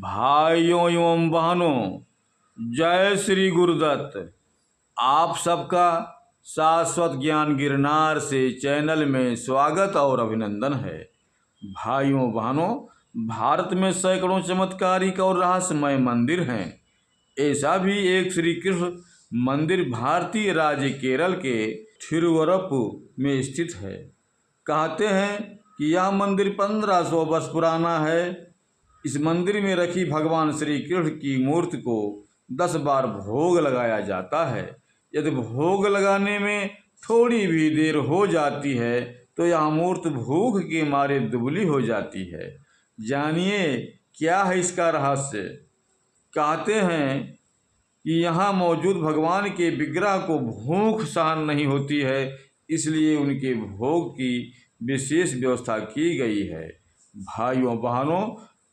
भाइयों एवं बहनों, जय श्री गुरुदत्त। आप सबका शाश्वत ज्ञान गिरनार से चैनल में स्वागत और अभिनंदन है। भाइयों बहनों, भारत में सैकड़ों चमत्कारिक और रहस्यमय मंदिर हैं। ऐसा भी एक श्री कृष्ण मंदिर भारतीय राज्य केरल के थिरुवरप्पुर में स्थित है। कहते हैं कि यह मंदिर 1500 वर्ष पुराना है। इस मंदिर में रखी भगवान श्री कृष्ण की मूर्ति को 10 बार भोग लगाया जाता है। यदि भोग लगाने में थोड़ी भी देर हो जाती है तो यह मूर्ति भूख के मारे दुबली हो जाती है। जानिए क्या है इसका रहस्य। कहते हैं कि यहाँ मौजूद भगवान के विग्रह को भूख सहन नहीं होती है, इसलिए उनके भोग की विशेष व्यवस्था की गई है। भाइयों बहनों,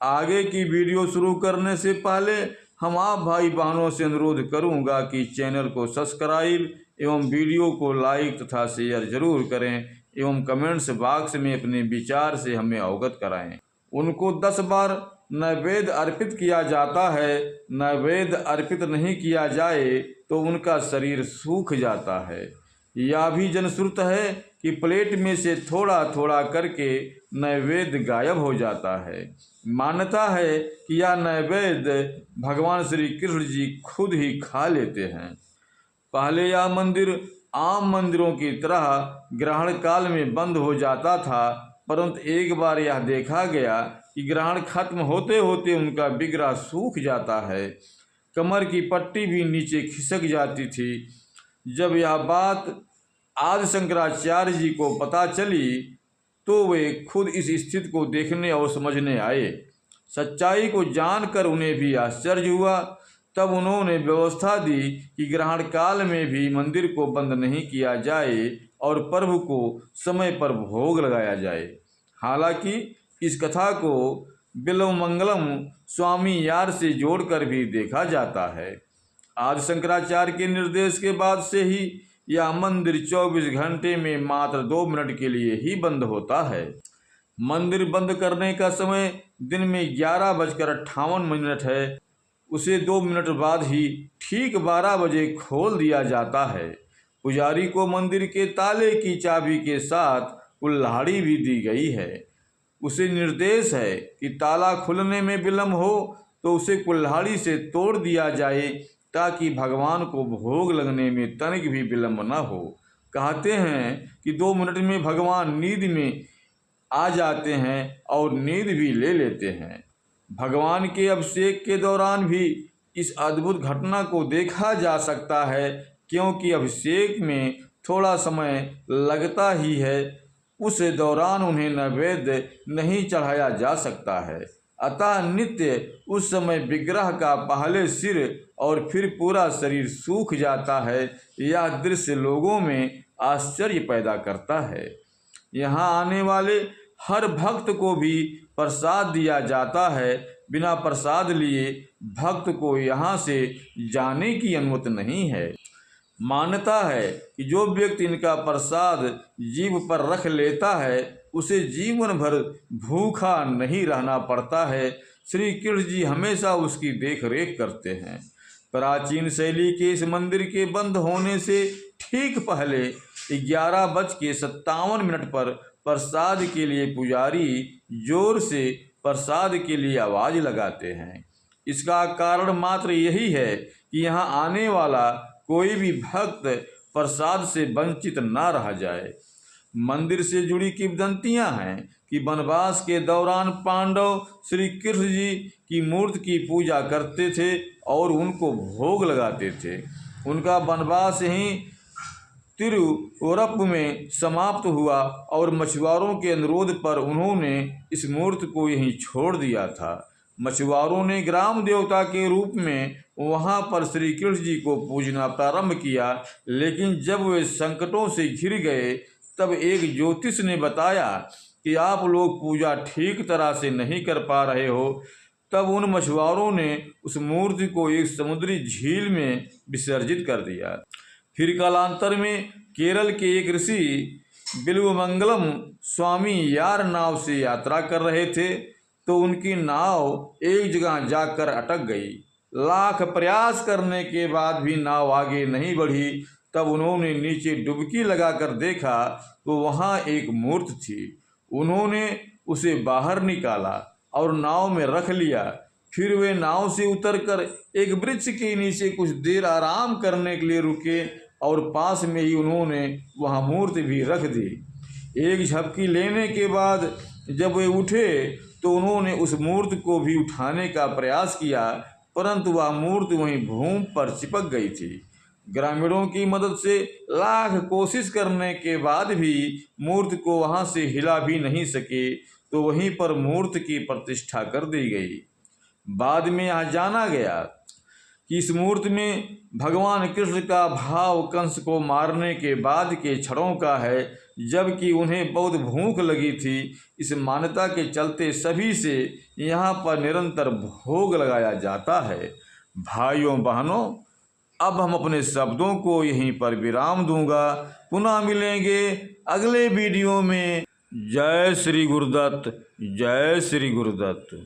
आगे की वीडियो शुरू करने से पहले हम आप भाई बहनों से अनुरोध करूंगा कि चैनल को सब्सक्राइब एवं वीडियो को लाइक तथा शेयर जरूर करें एवं कमेंट्स बॉक्स में अपने विचार से हमें अवगत कराएं। उनको 10 बार नैवेद्य अर्पित किया जाता है। नैवेद्य अर्पित नहीं किया जाए तो उनका शरीर सूख जाता है। यह भी जनश्रुत है कि प्लेट में से थोड़ा थोड़ा करके नैवेद्य गायब हो जाता है। मान्यता है कि यह नैवेद्य भगवान श्री कृष्ण जी खुद ही खा लेते हैं। पहले यह मंदिर आम मंदिरों की तरह ग्रहण काल में बंद हो जाता था, परंतु एक बार यह देखा गया कि ग्रहण खत्म होते होते उनका विग्रह सूख जाता है। कमर की पट्टी भी नीचे खिसक जाती थी। जब यह बात आदि शंकराचार्य जी को पता चली तो वे खुद इस स्थिति को देखने और समझने आए। सच्चाई को जानकर उन्हें भी आश्चर्य हुआ। तब उन्होंने व्यवस्था दी कि ग्रहण काल में भी मंदिर को बंद नहीं किया जाए और प्रभु को समय पर भोग लगाया जाए। हालांकि इस कथा को बिल्वमंगलम स्वामी यार से जोड़कर भी देखा जाता है। आदि शंकराचार्य के निर्देश के बाद से ही यह मंदिर 24 घंटे में मात्र 2 मिनट के लिए ही बंद होता है। मंदिर बंद करने का समय दिन में 11:58 है। उसे 2 मिनट बाद ही ठीक 12 बजे खोल दिया जाता है। पुजारी को मंदिर के ताले की चाबी के साथ कुल्हाड़ी भी दी गई है। उसे निर्देश है कि ताला खुलने में विलम्ब हो तो उसे कुल्हाड़ी से तोड़ दिया जाए ताकि भगवान को भोग लगने में तनिक भी विलम्ब न हो। कहते हैं कि 2 मिनट में भगवान नींद में आ जाते हैं और नींद भी ले लेते हैं। भगवान के अभिषेक के दौरान भी इस अद्भुत घटना को देखा जा सकता है, क्योंकि अभिषेक में थोड़ा समय लगता ही है। उस दौरान उन्हें नैवेद्य नहीं चढ़ाया जा सकता है। अतः नित्य उस समय विग्रह का पहले सिर और फिर पूरा शरीर सूख जाता है। यह दृश्य लोगों में आश्चर्य पैदा करता है। यहाँ आने वाले हर भक्त को भी प्रसाद दिया जाता है। बिना प्रसाद लिए भक्त को यहाँ से जाने की अनुमति नहीं है। मान्यता है कि जो व्यक्ति इनका प्रसाद जीभ पर रख लेता है उसे जीवन भर भूखा नहीं रहना पड़ता है। श्री कृष्ण जी हमेशा उसकी देख रेख करते हैं। प्राचीन शैली के इस मंदिर के बंद होने से ठीक पहले 11:57 पर प्रसाद के लिए पुजारी जोर से प्रसाद के लिए आवाज़ लगाते हैं। इसका कारण मात्र यही है कि यहाँ आने वाला कोई भी भक्त प्रसाद से वंचित न रह जाए। मंदिर से जुड़ी किंवदंतियाँ हैं कि वनवास के दौरान पांडव श्री कृष्ण जी की मूर्ति की पूजा करते थे और उनको भोग लगाते थे। उनका वनवास ही तिरुवरप्पुर में समाप्त हुआ और मछुआरों के अनुरोध पर उन्होंने इस मूर्ति को यहीं छोड़ दिया था। मछुआरों ने ग्राम देवता के रूप में वहां पर श्री कृष्ण जी को पूजना प्रारंभ किया, लेकिन जब वे संकटों से घिर गए तब एक ज्योतिष ने बताया कि आप लोग पूजा ठीक तरह से नहीं कर पा रहे हो। तब उन मछुआरों ने उस मूर्ति को एक समुद्री झील में विसर्जित कर दिया। फिर कालांतर में केरल के एक ऋषि बिल्वमंगलम स्वामी यार नाव से यात्रा कर रहे थे। तो उनकी नाव एक जगह जाकर अटक गई। लाख प्रयास करने के बाद भी नाव आगे नहीं बढ़ी। तब उन्होंने नीचे डुबकी लगाकर देखा तो वहाँ एक मूर्ति थी। उन्होंने उसे बाहर निकाला और नाव में रख लिया। फिर वे नाव से उतरकर एक वृक्ष के नीचे कुछ देर आराम करने के लिए रुके और पास में ही उन्होंने वहाँ मूर्ति भी रख दी। एक झपकी लेने के बाद जब वे उठे तो उन्होंने उस मूर्ति को भी उठाने का प्रयास किया, परंतु वह मूर्ति वहीं भूमि पर चिपक गई थी। ग्रामीणों की मदद से लाख कोशिश करने के बाद भी मूर्ति को वहां से हिला भी नहीं सके, तो वहीं पर मूर्ति की प्रतिष्ठा कर दी गई। बाद में यह जाना गया कि इस मूर्ति में भगवान कृष्ण का भाव कंस को मारने के बाद के क्षणों का है, जबकि उन्हें बहुत भूख लगी थी। इस मान्यता के चलते सभी से यहाँ पर निरंतर भोग लगाया जाता है। भाइयों बहनों, अब हम अपने शब्दों को यहीं पर विराम दूंगा। पुनः मिलेंगे अगले वीडियो में। जय श्री गुरुदत्त, जय श्री गुरुदत्त।